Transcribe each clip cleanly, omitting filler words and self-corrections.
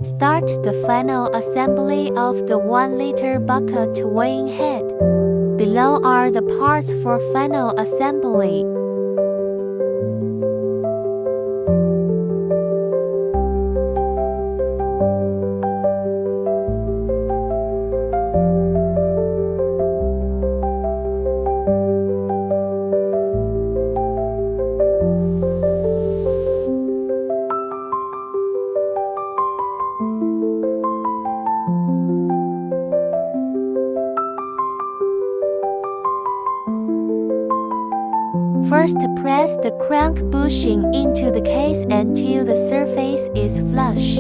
Start the final assembly of the 1-liter bucket weighing head. Below are the parts for final assembly. First, press the crank bushing into the case until the surface is flush.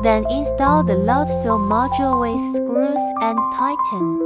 Then install the load cell module with screws and tighten.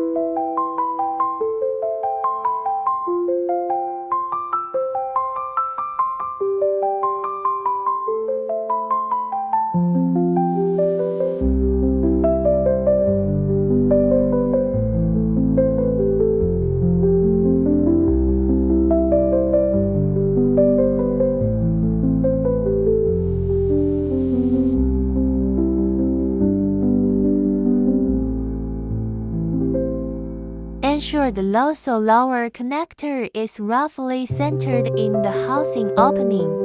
Ensure the low cell lower connector is roughly centered in the housing opening.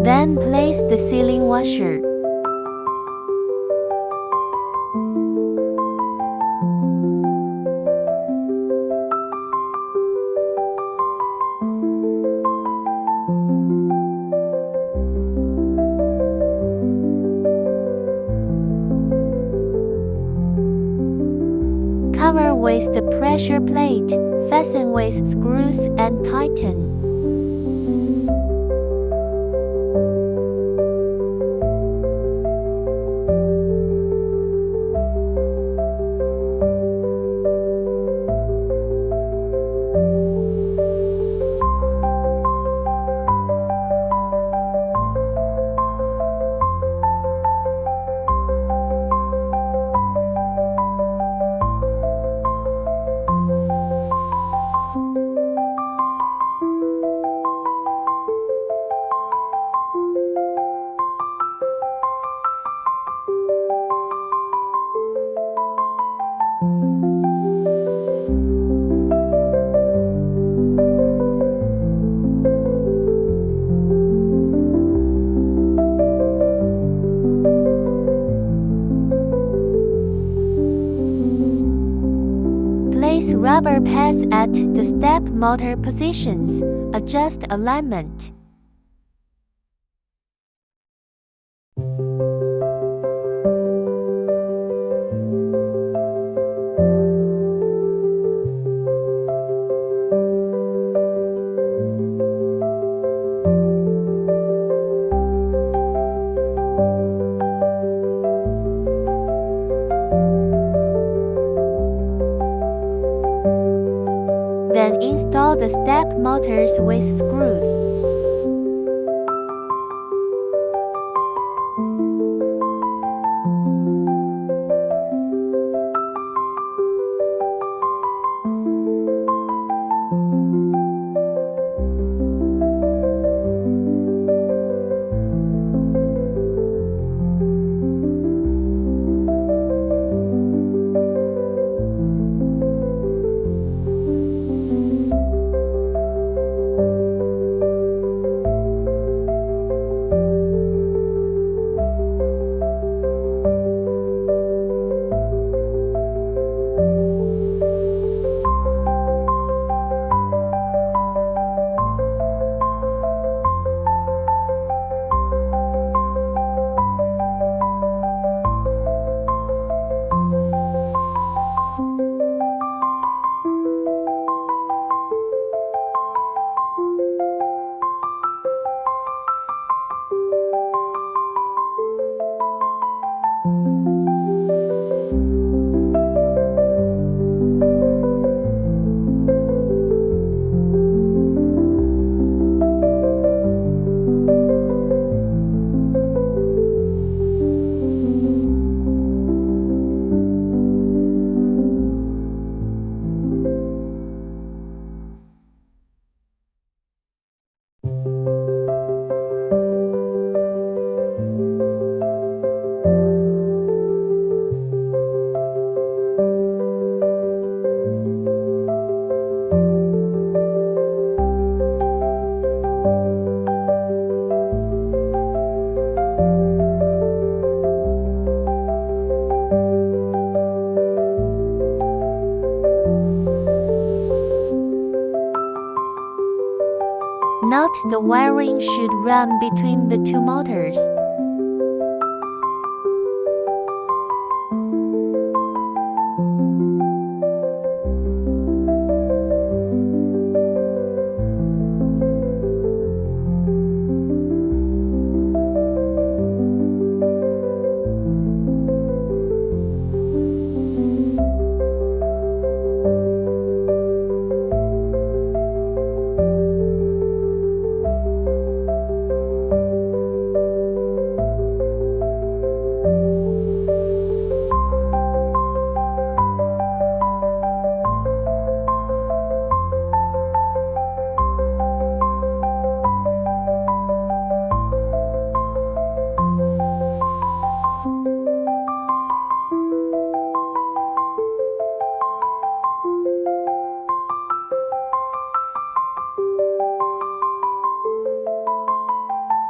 Then place the sealing washer. Cover with the pressure plate, fasten with screws and tighten. Place rubber pads at the step motor positions. Adjust alignment. Then install the step motors with screws. Note the wiring should run between the two motors.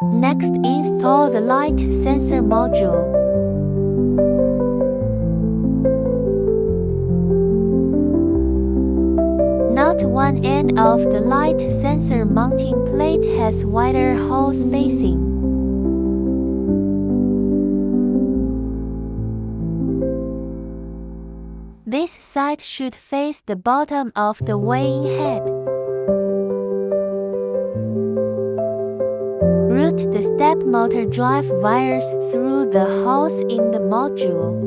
Next, install the light sensor module. Note one end of the light sensor mounting plate has wider hole spacing. This side should face the bottom of the weighing head. Route the step motor drive wires through the holes in the module.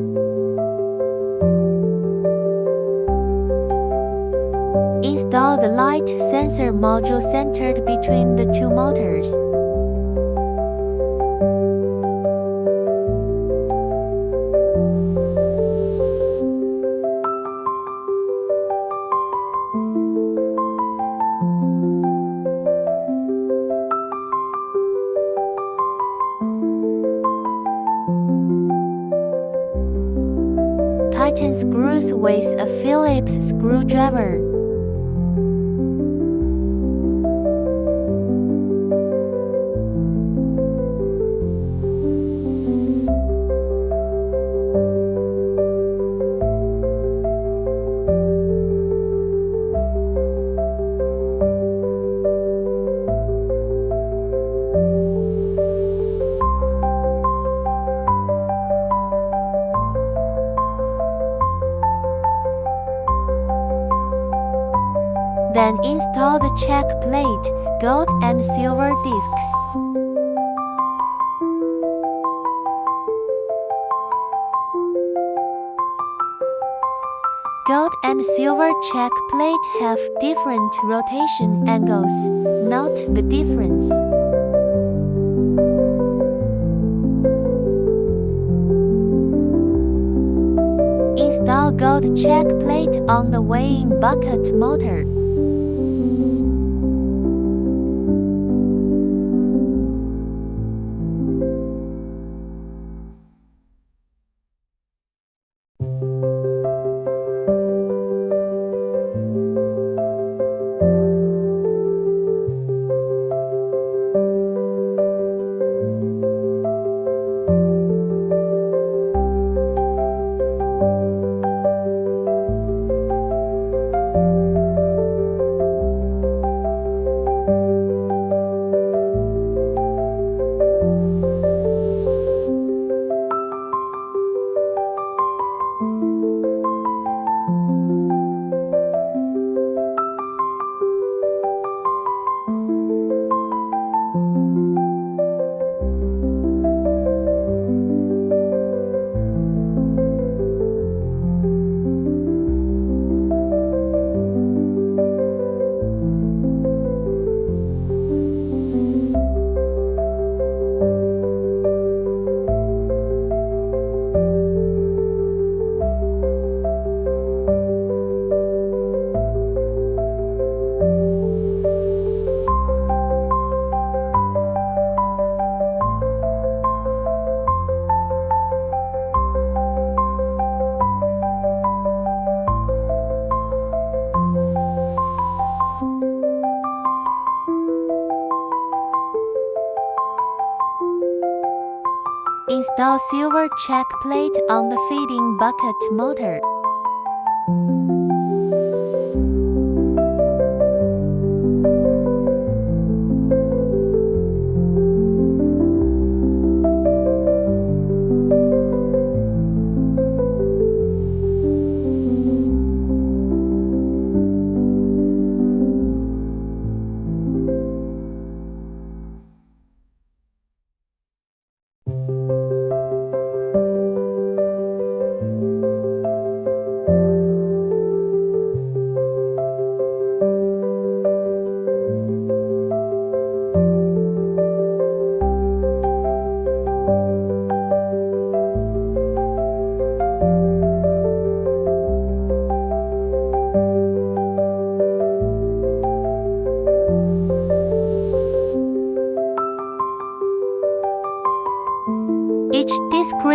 Install the light sensor module centered between the two motors. Tighten screws with a Phillips screwdriver. Then install the check plate, gold and silver discs. Gold and silver check plate have different rotation angles. Note the difference. Install gold check plate on the weighing bucket motor. Install silver check plate on the feeding bucket motor.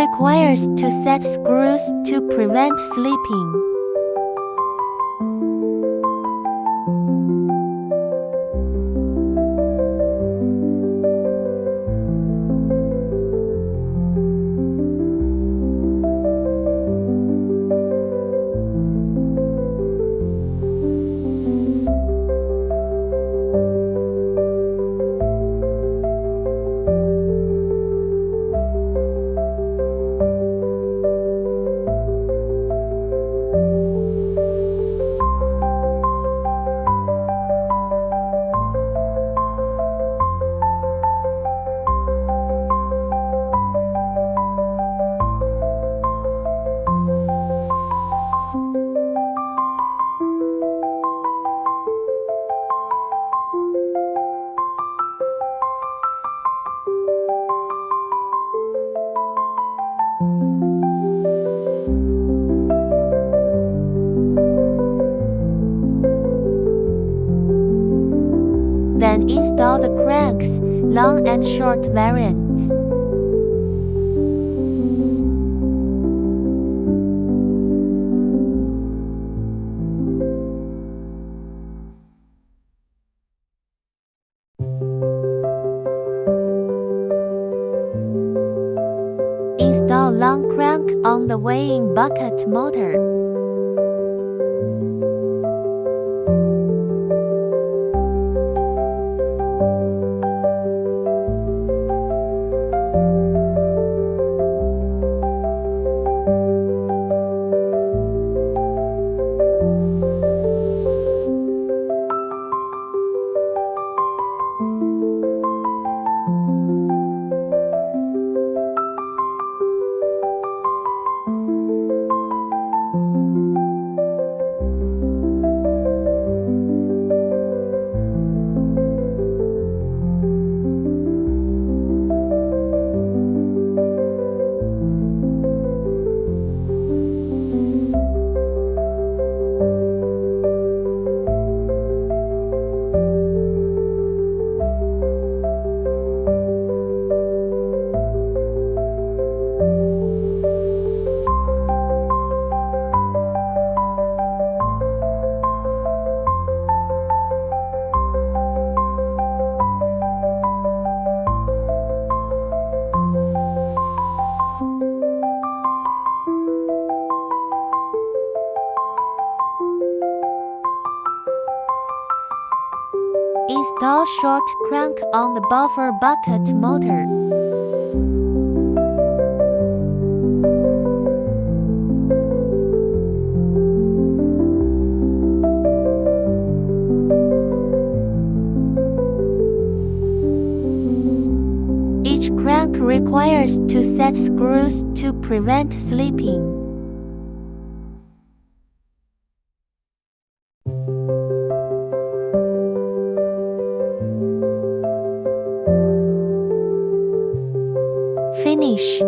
requires to set screws to prevent slipping. Then install the cranks, long and short variants. Install long crank on the weighing bucket motor. Install short crank on the buffer bucket motor. Each crank requires to set screws to prevent slipping. Finish.